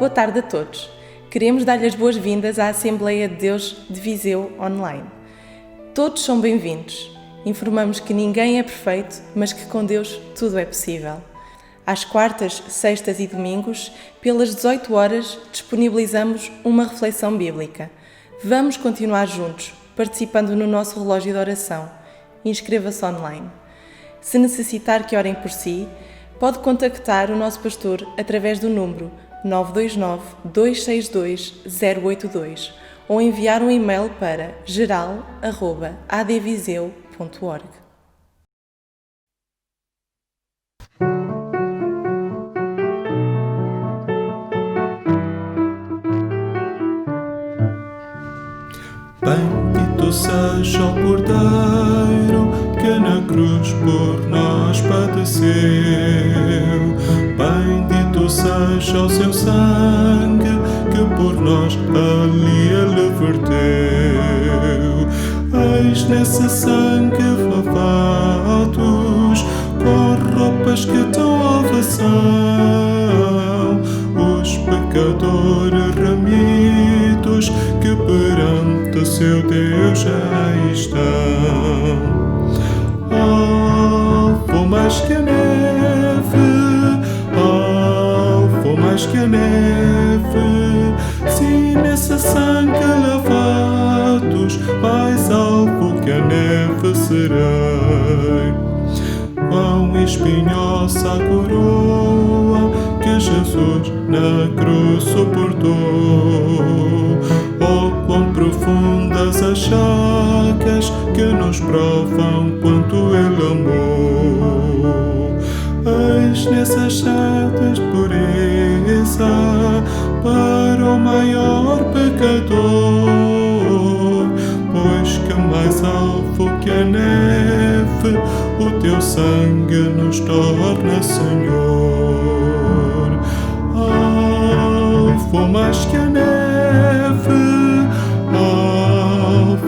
Boa tarde a todos. Queremos dar-lhe as boas-vindas à Assembleia de Deus de Viseu Online. Todos são bem-vindos. Informamos que ninguém é perfeito, mas que com Deus tudo é possível. Às quartas, sextas e domingos, pelas 18 horas, disponibilizamos uma reflexão bíblica. Vamos continuar juntos, participando no nosso relógio de oração. Inscreva-se online. Se necessitar que orem por si, pode contactar o nosso pastor através do número 929-262-082 ou enviar um e-mail para geral@adviseu.org. Bendito seja o Cordeiro que na cruz por nós padeceu. Bendito seja o seu sangue que por nós ali ele verteu. Eis nesse sangue lavados com roupas que tão alvas são os pecadores remidos que perante seu Deus já estão. Vou mais que a neve, vou mais que a neve, se nesse sangue lavados, mais alvo que a neve serei. Quão espinhosa a coroa que Jesus na cruz suportou, oh, quão profundas as chagas que nos provam quanto Ele amou. Eis nessas setas pureza para o maior pecador, pois que mais alvo que a neve o teu sangue nos torna, Senhor. Vou mais que a neve,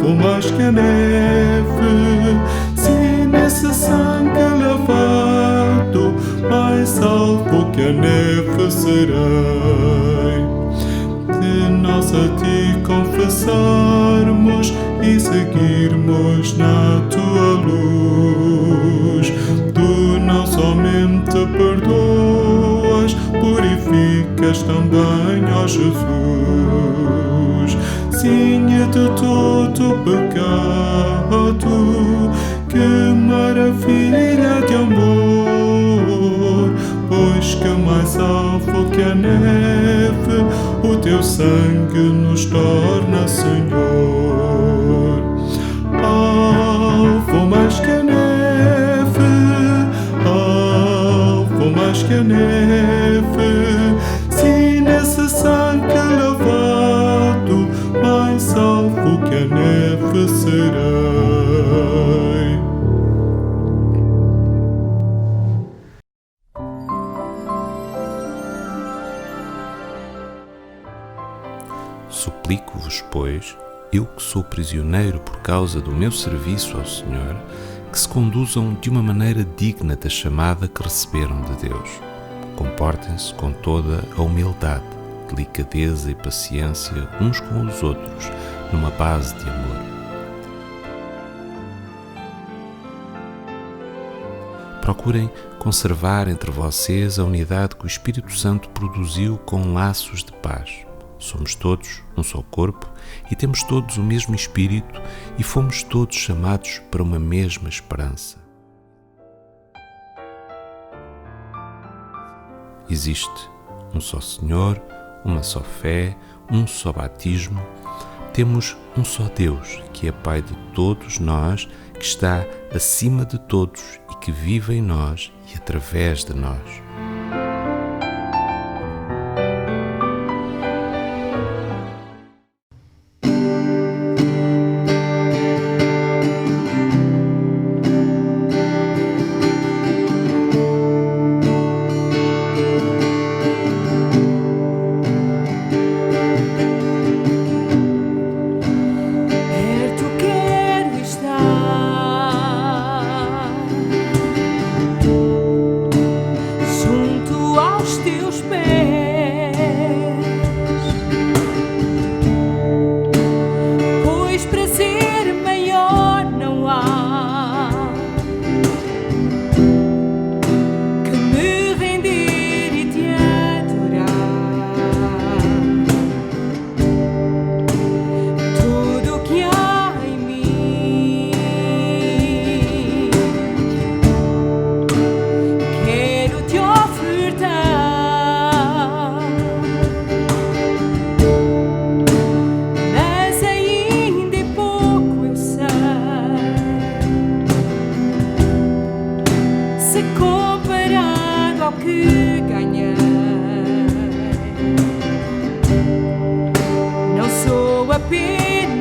vou mais que a neve, se nesse sangue lavado, mais alvo que a neve serei. Se nós a ti confessarmos e seguirmos na tua luz, tu não somente perdoas, purificas também, ó Jesus. Sim, de todo pecado, que maravilha de amor, pois que mais alvo que a neve o teu sangue nos torna, Senhor. Vou mais que a neve, vou mais que a neve, se nesse sangue lavado, mais alvo que a neve serei. Suplico-vos, pois, eu que sou prisioneiro por causa do meu serviço ao Senhor, que se conduzam de uma maneira digna da chamada que receberam de Deus. Comportem-se com toda a humildade, delicadeza e paciência uns com os outros, numa base de amor. Procurem conservar entre vocês a unidade que o Espírito Santo produziu com laços de paz. Somos todos um só corpo e temos todos o mesmo Espírito e fomos todos chamados para uma mesma esperança. Existe um só Senhor, uma só fé, um só batismo. Temos um só Deus, que é Pai de todos nós, que está acima de todos e que vive em nós e através de nós.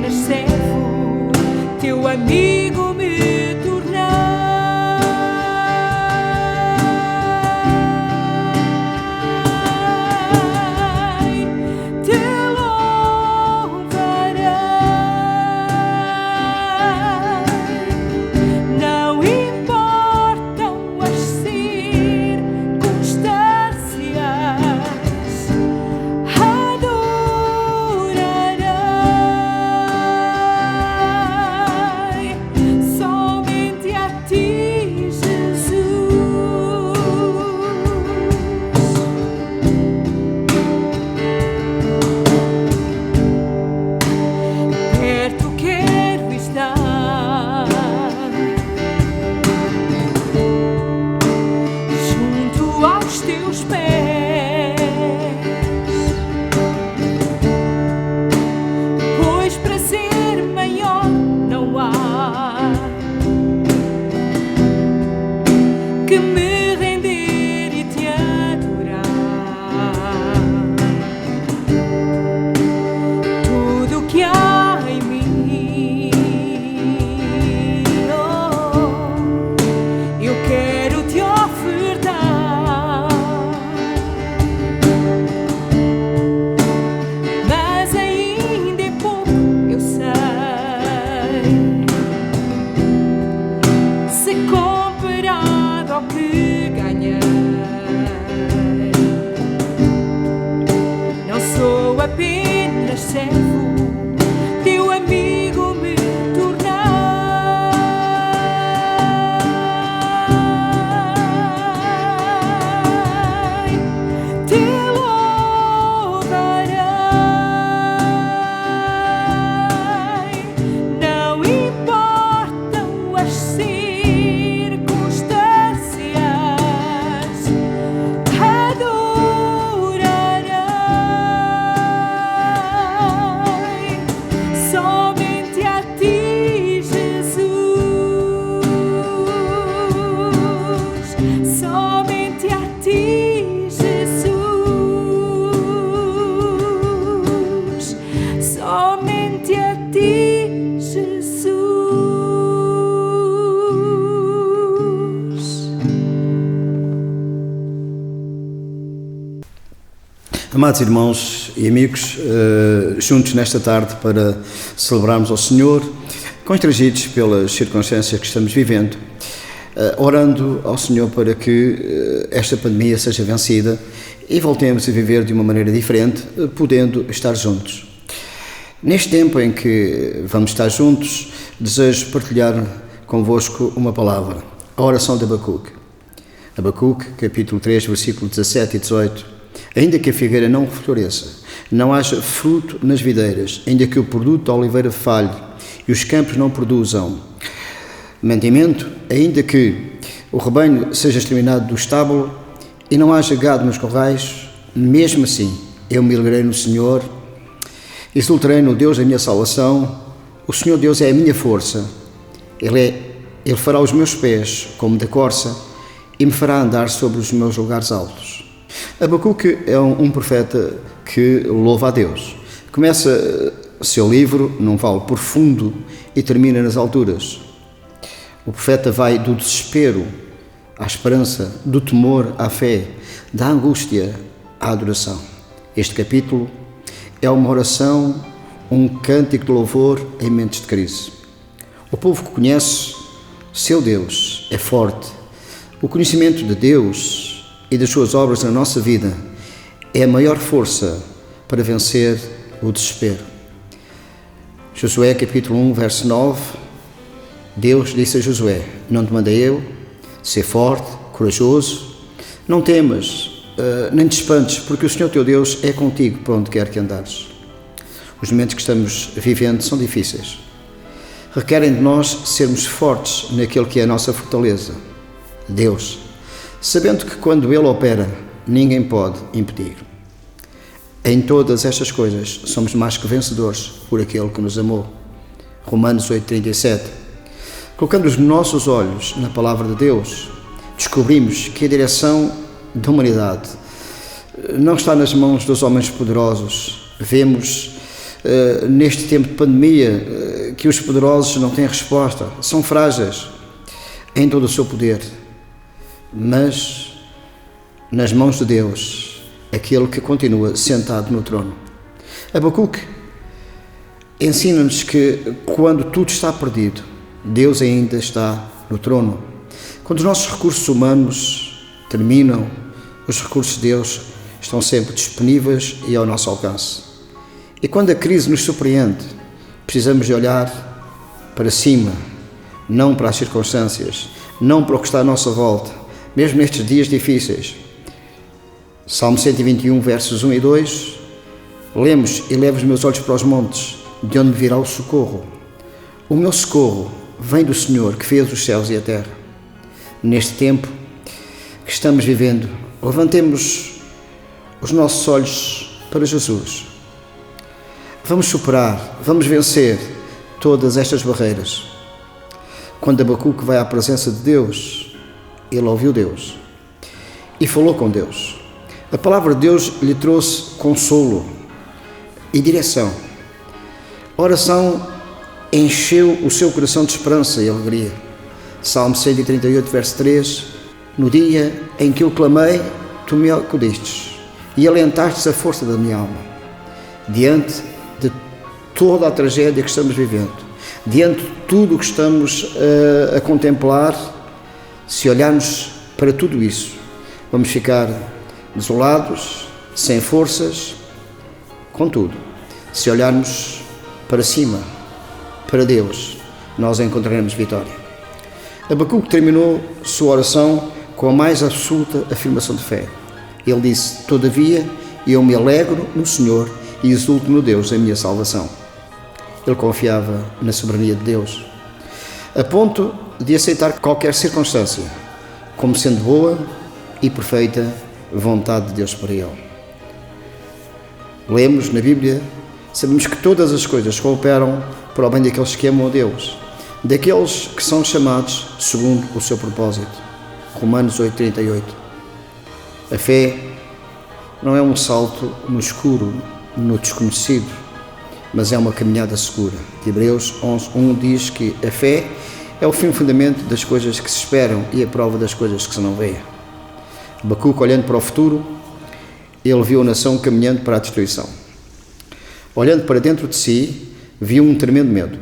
apenas servo, teu amigo me tornei. Te louvarei, não importam as circunstâncias, adorarei somente a ti, Jesus. Perto quero estar, junto aos teus pés, pois prazer maior não há que me render e te adorar. Tudo que há em mim, eu quero te ofertar, mas ainda é pouco, eu sei, se comparado ao que ganhei. Não sou apenas servo, teu amigo me tornei. Te louvarei, não importam as circunstâncias, adorarei somente a ti, Jesus. Somente a ti, Jesus. Somente a ti, Jesus. Amados irmãos e amigos, juntos nesta tarde para celebrarmos ao Senhor, constrangidos pelas circunstâncias que estamos vivendo, orando ao Senhor para que esta pandemia seja vencida e voltemos a viver de uma maneira diferente, podendo estar juntos. Neste tempo em que vamos estar juntos, desejo partilhar convosco uma palavra, a oração de Abacuque. Abacuque, capítulo 3, versículo 17 e 18. Ainda que a figueira não floresça, não haja fruto nas videiras, ainda que o produto da oliveira falhe e os campos não produzam mantimento, ainda que o rebanho seja exterminado do estábulo e não haja gado nos corrais, mesmo assim eu me alegrei no Senhor, exultarei no Deus da minha salvação. O Senhor Deus é a minha força, Ele fará os meus pés como da corça e me fará andar sobre os meus lugares altos. Abacuque é um profeta que louva a Deus. Começa o seu livro num vale profundo e termina nas alturas. O profeta vai do desespero à esperança, do temor à fé, da angústia à adoração. Este capítulo é uma oração, um cântico de louvor em momentos de crise. O povo que conhece seu Deus é forte. O conhecimento de Deus e das suas obras na nossa vida é a maior força para vencer o desespero. Josué capítulo 1, verso 9, Deus disse a Josué: não te mandei eu, ser forte, corajoso, não temas, nem te espantes, porque o Senhor teu Deus é contigo por onde quer que andares. Os momentos que estamos vivendo são difíceis, requerem de nós sermos fortes naquele que é a nossa fortaleza, Deus, sabendo que quando Ele opera, ninguém pode impedir. Em todas estas coisas somos mais que vencedores por aquele que nos amou. Romanos 8,37. Colocando os nossos olhos na palavra de Deus, descobrimos que a direção da humanidade não está nas mãos dos homens poderosos. Vemos neste tempo de pandemia, que os poderosos não têm resposta, são frágeis em todo o seu poder, mas nas mãos de Deus, aquele que continua sentado no trono. Abacuque ensina-nos que quando tudo está perdido, Deus ainda está no trono. Quando os nossos recursos humanos terminam, os recursos de Deus estão sempre disponíveis e ao nosso alcance. E quando a crise nos surpreende, precisamos de olhar para cima, não para as circunstâncias, não para o que está à nossa volta, mesmo nestes dias difíceis. Salmo 121, versos 1 e 2, lemos: elevo os meus olhos para os montes, de onde me virá o socorro. O meu socorro vem do Senhor, que fez os céus e a terra. Neste tempo que estamos vivendo, levantemos os nossos olhos para Jesus. Vamos superar, vamos vencer todas estas barreiras. Quando Abacuque vai à presença de Deus, ele ouviu Deus e falou com Deus. A palavra de Deus lhe trouxe consolo e direção. A oração encheu o seu coração de esperança e alegria. Salmo 138, verso 3: no dia em que eu clamei, tu me acudistes e alentastes a força da minha alma. Diante de toda a tragédia que estamos vivendo, diante de tudo o que estamos a contemplar, se olharmos para tudo isso, vamos ficar desolados, sem forças. Contudo, se olharmos para cima, para Deus, nós encontraremos vitória. Abacuque terminou sua oração com a mais absoluta afirmação de fé. Ele disse: todavia, eu me alegro no Senhor e exulto no Deus da minha salvação. Ele confiava na soberania de Deus, a ponto de aceitar qualquer circunstância como sendo boa e perfeita vontade de Deus para ele. Lemos na Bíblia, sabemos que todas as coisas cooperam para o bem daqueles que amam a Deus, daqueles que são chamados segundo o seu propósito. Romanos 8:38. A fé não é um salto no escuro, no desconhecido, mas é uma caminhada segura. Hebreus 11:1 diz que a fé é o firme fundamento das coisas que se esperam e a prova das coisas que se não veem. Abacuque, olhando para o futuro, ele viu a nação caminhando para a destruição. Olhando para dentro de si, viu um tremendo medo.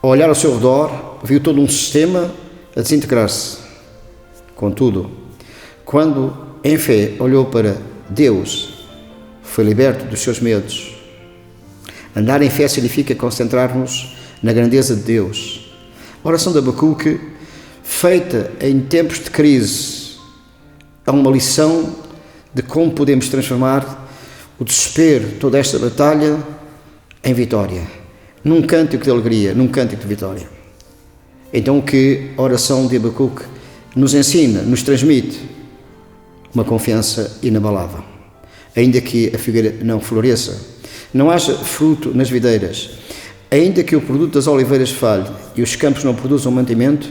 Ao olhar ao seu redor, viu todo um sistema a desintegrar-se. Contudo, quando em fé olhou para Deus, foi liberto dos seus medos. Andar em fé significa concentrar-nos na grandeza de Deus. A oração de Abacuque, feita em tempos de crise, é uma lição de como podemos transformar o desespero, toda esta batalha, em vitória, num cântico de alegria, num cântico de vitória. Então, o que a oração de Abacuque nos ensina, nos transmite? Uma confiança inabalável. Ainda que a figueira não floresça, não haja fruto nas videiras, ainda que o produto das oliveiras falhe e os campos não produzam mantimento,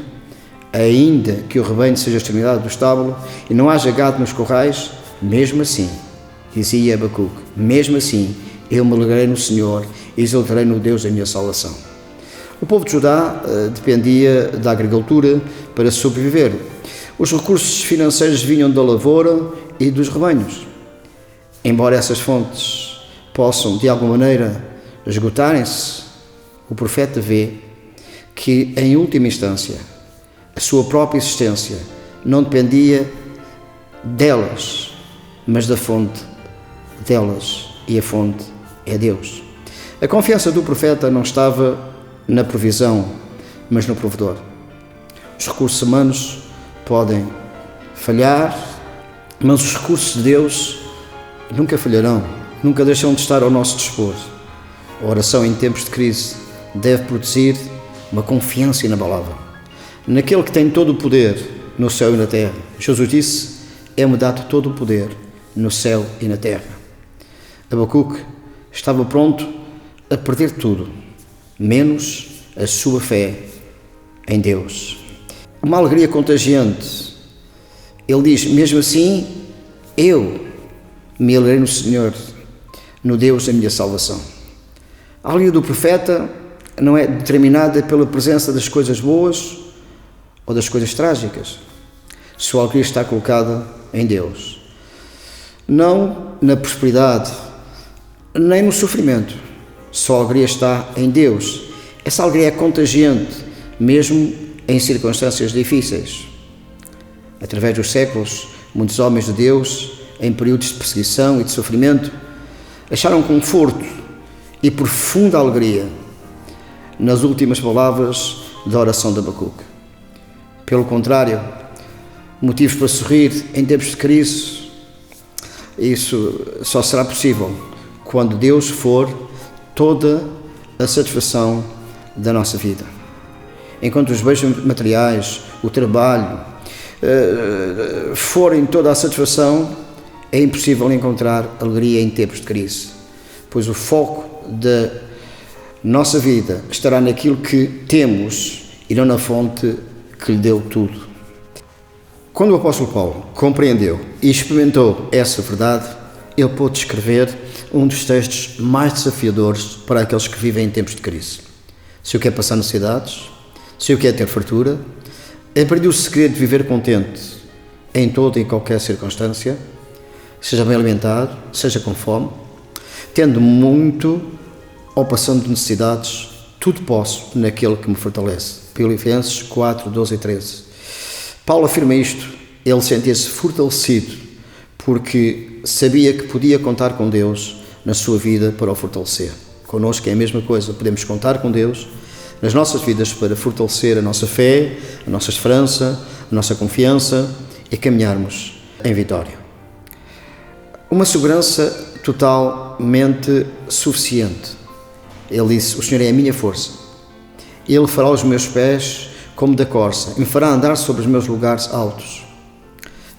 ainda que o rebanho seja exterminado do estábulo e não haja gado nos corrais, mesmo assim, dizia Abacuque, mesmo assim, eu me alegrei no Senhor e exultarei no Deus da minha salvação. O povo de Judá dependia da agricultura para sobreviver. Os recursos financeiros vinham da lavoura e dos rebanhos. Embora essas fontes possam, de alguma maneira, esgotarem-se, o profeta vê que, em última instância, a sua própria existência não dependia delas, mas da fonte delas, e a fonte é Deus. A confiança do profeta não estava na provisão, mas no provedor. Os recursos humanos podem falhar, mas os recursos de Deus nunca falharão, nunca deixam de estar ao nosso dispor. A oração em tempos de crise deve produzir uma confiança inabalável naquele que tem todo o poder no céu e na terra. Jesus disse: é-me dado todo o poder no céu e na terra. Abacuque estava pronto a perder tudo, menos a sua fé em Deus. Uma alegria contagiante. Ele diz: mesmo assim, eu me alegrei no Senhor. no Deus da minha salvação. A alegria do profeta não é determinada pela presença das coisas boas ou das coisas trágicas. Sua alegria está colocada em Deus. Não na prosperidade, nem no sofrimento. Sua alegria está em Deus. Essa alegria é contagiante, mesmo em circunstâncias difíceis. Através dos séculos, muitos homens de Deus, em períodos de perseguição e de sofrimento, acharam conforto e profunda alegria nas últimas palavras da oração de Abacuque. Pelo contrário, motivos para sorrir em tempos de crise, isso só será possível quando Deus for toda a satisfação da nossa vida. Enquanto os bens materiais, o trabalho, forem toda a satisfação, é impossível encontrar alegria em tempos de crise, pois o foco da nossa vida estará naquilo que temos e não na fonte que lhe deu tudo. Quando o apóstolo Paulo compreendeu e experimentou essa verdade, ele pôde escrever um dos textos mais desafiadores para aqueles que vivem em tempos de crise. Se eu quero passar necessidades, se eu quero ter fartura, aprendi o segredo de viver contente em toda e qualquer circunstância, seja bem alimentado, seja com fome, tendo muito ou passando necessidades, tudo posso naquele que me fortalece. Filipenses 4, 12 e 13. Paulo afirma isto, ele sentia-se fortalecido porque sabia que podia contar com Deus na sua vida para o fortalecer. Connosco é a mesma coisa, podemos contar com Deus nas nossas vidas para fortalecer a nossa fé, a nossa esperança, a nossa confiança e caminharmos em vitória. Uma segurança totalmente suficiente. Ele disse, o Senhor é a minha força. Ele fará os meus pés como da corça, e me fará andar sobre os meus lugares altos.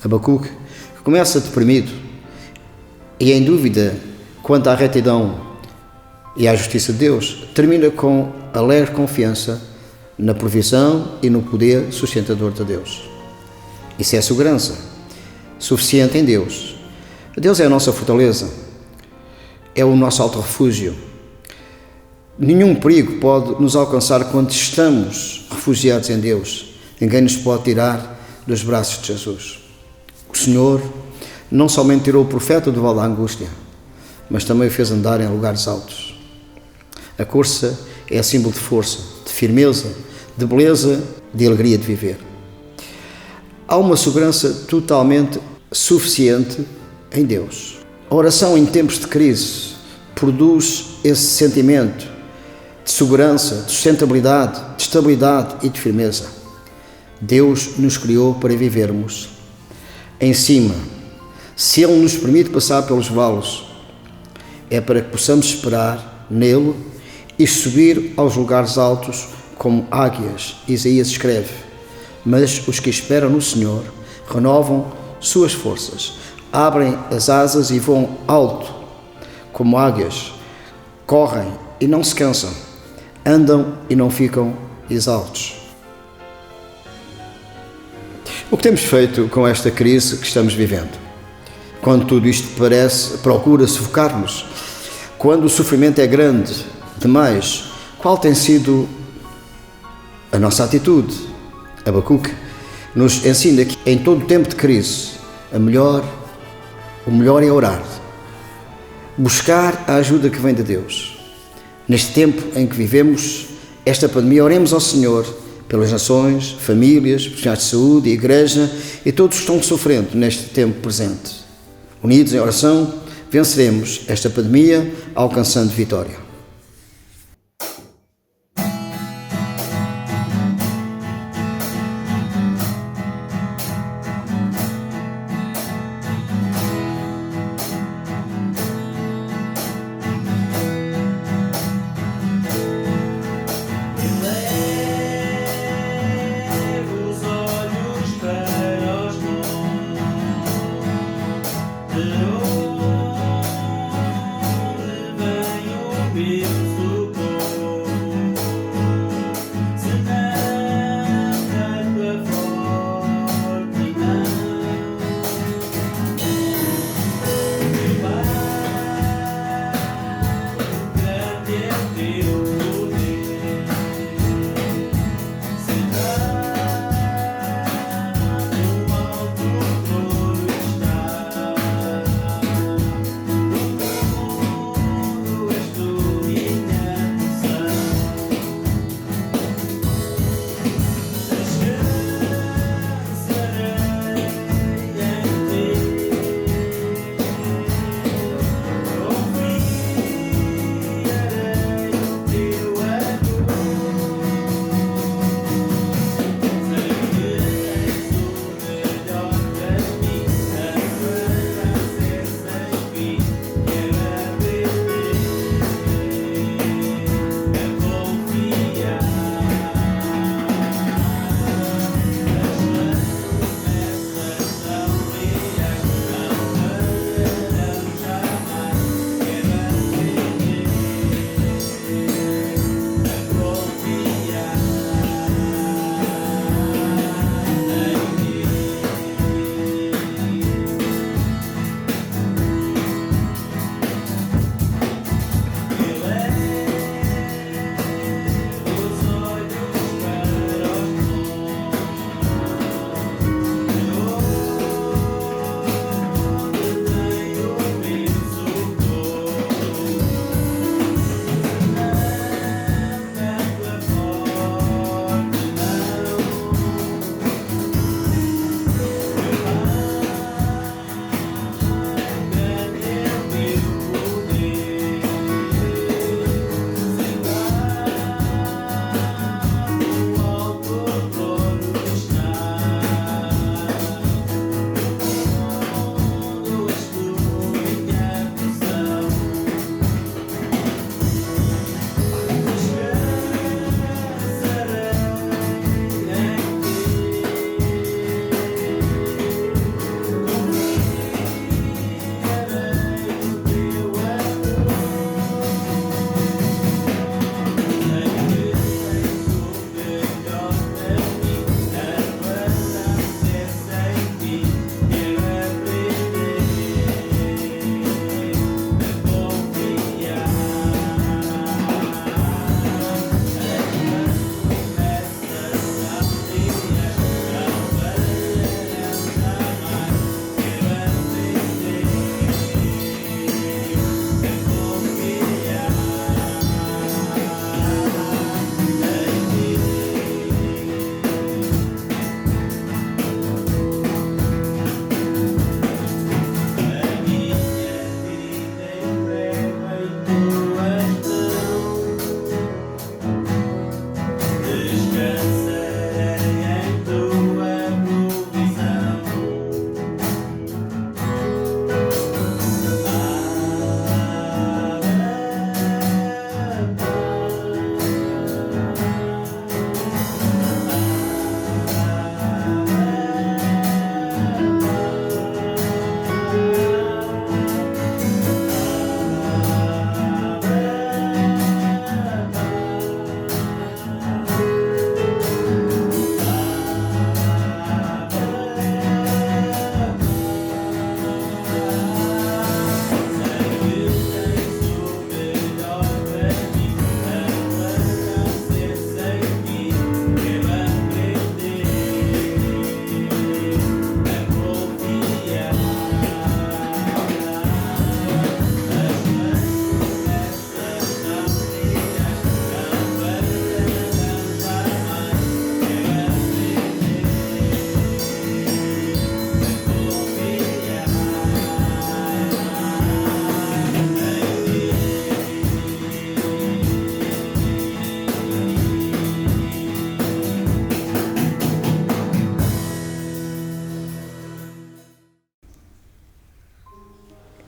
Abacuque, que começa deprimido e em dúvida quanto à retidão e à justiça de Deus, termina com alegre confiança na provisão e no poder sustentador de Deus. Isso é a segurança suficiente em Deus. Deus é a nossa fortaleza, é o nosso alto refúgio. Nenhum perigo pode nos alcançar quando estamos refugiados em Deus. Ninguém nos pode tirar dos braços de Jesus. O Senhor não somente tirou o profeta do vale da angústia, mas também o fez andar em lugares altos. A corça é símbolo de força, de firmeza, de beleza, de alegria de viver. Há uma segurança totalmente suficiente em Deus. A oração em tempos de crise produz esse sentimento de segurança, de sustentabilidade, de estabilidade e de firmeza. Deus nos criou para vivermos em cima. Se Ele nos permite passar pelos vales, é para que possamos esperar nele e subir aos lugares altos como águias. Isaías escreve, mas os que esperam no Senhor renovam suas forças, abrem as asas e voam alto como águias, correm e não se cansam, andam e não ficam exaustos. O que temos feito com esta crise que estamos vivendo? Quando tudo isto procura sufocar-nos, quando o sofrimento é grande demais, qual tem sido a nossa atitude? Abacuque nos ensina que em todo tempo de crise, o melhor é orar, buscar a ajuda que vem de Deus. Neste tempo em que vivemos esta pandemia, oremos ao Senhor pelas nações, famílias, profissionais de saúde, igreja e todos que estão sofrendo neste tempo presente. Unidos em oração, venceremos esta pandemia alcançando vitória. De onde vem o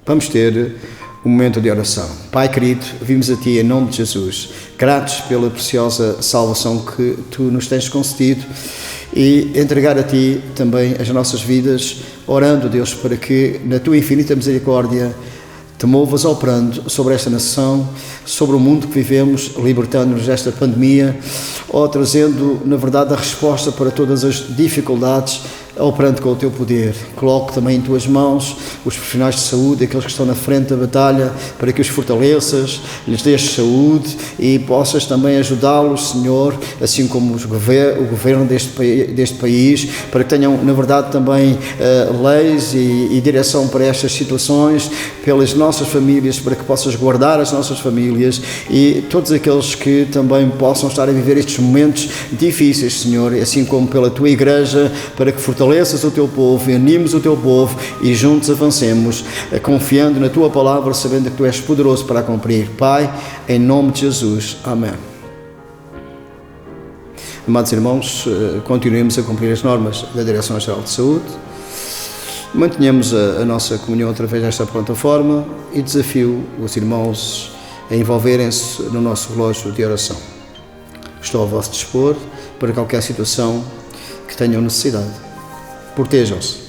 Vamos ter um momento de oração. Pai querido, vimos a Ti em nome de Jesus, gratos pela preciosa salvação que Tu nos tens concedido e entregar a Ti também as nossas vidas, orando, Deus, para que na Tua infinita misericórdia Te movas operando sobre esta nação, sobre o mundo que vivemos, libertando-nos desta pandemia, ou trazendo, na verdade, a resposta para todas as dificuldades, operando com o Teu poder. Coloco também em Tuas mãos os profissionais de saúde, aqueles que estão na frente da batalha, para que os fortaleças, lhes dês saúde e possas também ajudá-los, Senhor, assim como o governo deste país, para que tenham, na verdade, também leis e direção para estas situações, pelas nossas famílias, para que possas guardar as nossas famílias e todos aqueles que também possam estar a viver estes momentos difíceis, Senhor, assim como pela Tua Igreja, para que fortaleças o Teu povo, animes o Teu povo e juntos avancemos, confiando na Tua palavra, sabendo que Tu és poderoso para a cumprir. Pai, em nome de Jesus. Amém. Amados irmãos, continuemos a cumprir as normas da Direção-Geral de Saúde, mantenhamos a nossa comunhão através desta plataforma e desafio os irmãos a envolverem-se no nosso relógio de oração. Estou ao vosso dispor para qualquer situação que tenham necessidade. Protejam-se.